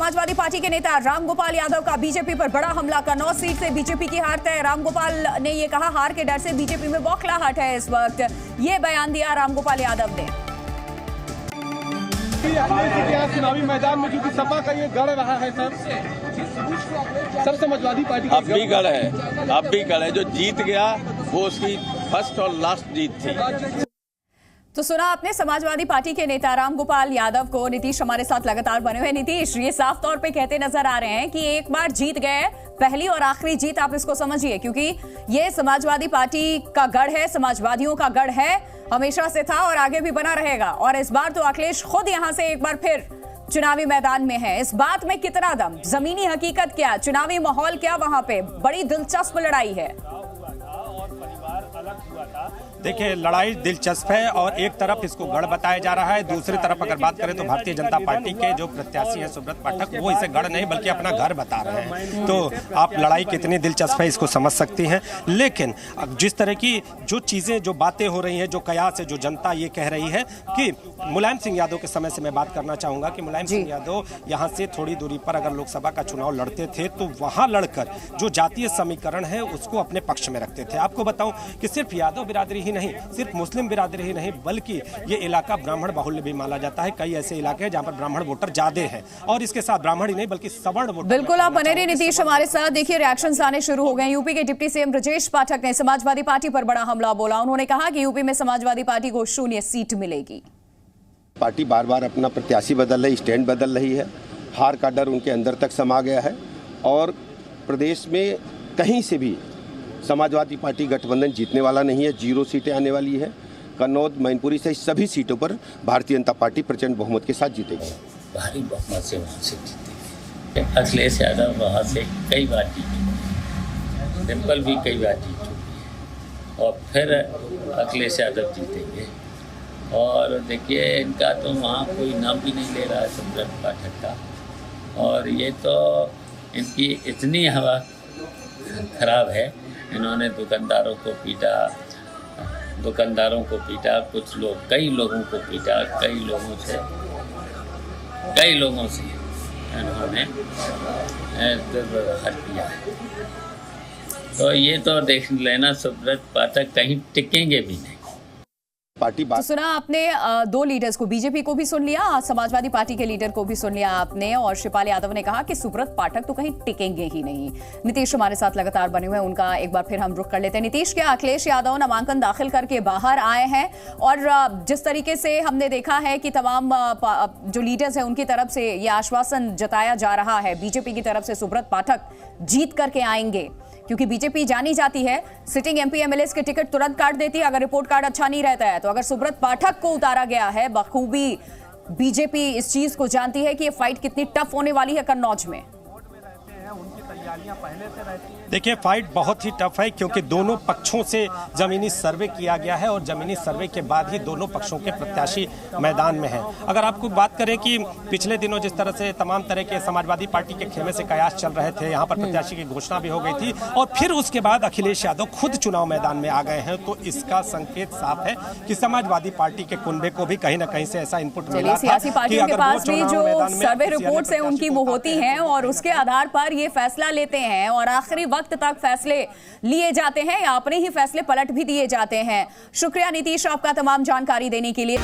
Samajwadi party के नेता रामगोपाल यादव का बीजेपी पर बड़ा हमला। कन्नौज सीट से बीजेपी की हार तय। रामगोपाल ने ये कहा, हार के डर से बीजेपी में बौखलाहट है इस वक्त। ये बयान दिया रामगोपाल यादव ने। चुनावी मैदान में क्योंकि सपा का ये गढ़ रहा है सब समाजवादी पार्टी अब भी गढ़ है, अब भी गढ़ है। जो जीत गया वो उसकी फर्स्ट और लास्ट जीत थी। तो सुना आपने समाजवादी पार्टी के नेता रामगोपाल यादव को। नीतीश हमारे साथ लगातार बने हुए। नीतीश, ये साफ तौर पे कहते नजर आ रहे हैं कि एक बार जीत गए, पहली और आखिरी जीत आप इसको समझिए, क्योंकि ये समाजवादी पार्टी का गढ़ है, समाजवादियों का गढ़ है, हमेशा से था और आगे भी बना रहेगा। और इस बार तो अखिलेश खुद यहां से एक बार फिर चुनावी मैदान में है। इस बात में कितना दम, जमीनी हकीकत क्या, चुनावी माहौल क्या, वहां पे बड़ी दिलचस्प लड़ाई है। देखिए, लड़ाई दिलचस्प है और एक तरफ इसको गढ़ बताया जा रहा है, दूसरी तरफ अगर बात करें तो भारतीय जनता पार्टी के जो प्रत्याशी हैं सुब्रत पाठक, वो इसे गढ़ नहीं बल्कि अपना घर बता रहे हैं। तो आप लड़ाई कितनी दिलचस्प है इसको समझ सकती हैं। लेकिन जिस तरह की जो चीज़ें, जो बातें हो रही हैं, जो कयास है, जो जनता ये कह रही है कि मुलायम सिंह यादव के समय से मैं बात करना चाहूँगा कि मुलायम सिंह यादव यहाँ से थोड़ी दूरी पर अगर लोकसभा का चुनाव लड़ते थे तो वहाँ लड़कर जो जातीय समीकरण है उसको अपने पक्ष में रखते थे। आपको बताऊँ कि सिर्फ यादव बिरादरी ही नहीं, सिर्फ मुस्लिम बिरादरी ही नहीं, बल्कि ये इलाका ब्राह्मण बाहुल्य भी माना जाता है। कई ऐसे इलाके हैं जहां पर ब्राह्मण वोटर ज्यादा हैं और इसके साथ ब्राह्मण ही नहीं बल्कि सवर्ण वोटर। बिल्कुल, आप बने रहिए नीतीश हमारे साथ। देखिए, रिएक्शंस आने शुरू हो गए। यूपी के डिप्टी सीएम ब्रजेश पाठक ने समाजवादी पार्टी पर बड़ा हमला बोला। उन्होंने कहा कि यूपी में समाजवादी पार्टी को 0 सीट मिलेगी। पार्टी बार बार अपना प्रत्याशी बदल रही, स्टैंड बदल रही है। हार का डर उनके अंदर तक समा गया है और प्रदेश में कहीं से भी समाजवादी पार्टी गठबंधन जीतने वाला नहीं है। 0 सीटें आने वाली है। कन्नौज, मैनपुरी से सभी सीटों पर भारतीय जनता पार्टी प्रचंड बहुमत के साथ जीतेगी। भारी बहुमत से वहाँ से जीतेगी। अखिलेश यादव वहाँ से कई बार जीते, डिम्पल भी कई बार जीत चुकी है और फिर अखिलेश यादव जीतेंगे। और देखिए, इनका तो वहाँ कोई नाम भी नहीं ले रहा है सुब्रत पाठक का। और ये तो इनकी इतनी हवा खराब है, इन्होंने दुकानदारों को पीटा, कुछ लोग, कई लोगों को पीटा, कई लोगों से इन्होंने दुर्व्यवहार किया है। तो ये तो देख लेना, सुब्रत पाठक कहीं टिकेंगे भी नहीं। तो सुना आपने 2 लीडर्स को, बीजेपी को भी सुन लिया, समाजवादी पार्टी के लीडर को भी सुन लिया आपने, और शिवपाल यादव ने कहा कि सुब्रत पाठक तो कहीं टिकेंगे ही नहीं। नीतीश हमारे साथ लगातार बने हुए हैं, उनका एक बार फिर हम रुख कर लेते हैं। नीतीश, क्या अखिलेश यादव नामांकन दाखिल करके बाहर आए हैं? और जिस तरीके से हमने देखा है कि तमाम जो लीडर्स हैं उनकी तरफ से ये आश्वासन जताया जा रहा है बीजेपी की तरफ से, सुब्रत पाठक जीत करके आएंगे, क्योंकि बीजेपी जानी जाती है सिटिंग एमपी एमएलएस के टिकट तुरंत काट देती है अगर रिपोर्ट कार्ड अच्छा नहीं रहता है। तो अगर सुब्रत पाठक को उतारा गया है, बखूबी बीजेपी इस चीज को जानती है कि ये फाइट कितनी टफ होने वाली है कन्नौज में। देखिए, फाइट बहुत ही टफ है क्योंकि दोनों पक्षों से जमीनी सर्वे किया गया है और जमीनी सर्वे के बाद ही दोनों पक्षों के प्रत्याशी मैदान में हैं। अगर आपको बात करें कि पिछले दिनों जिस तरह से तमाम तरह के समाजवादी पार्टी के खेमे से कयास चल रहे थे, यहाँ पर प्रत्याशी की घोषणा भी हो गई थी और फिर उसके बाद अखिलेश यादव खुद चुनाव मैदान में आ गए हैं, तो इसका संकेत साफ है कि समाजवादी पार्टी के कुनबे को भी कहीं ना कहीं से ऐसा इनपुट मिला था। सियासी पार्टियों के पास भी जो सर्वे रिपोर्ट्स हैं उनकी वो होती हैं और उसके आधार पर ये फैसला लेते हैं और आखिरी वक्त तक फैसले लिए जाते हैं या अपने ही फैसले पलट भी दिए जाते हैं। शुक्रिया नीतीश आपका तमाम जानकारी देने के लिए।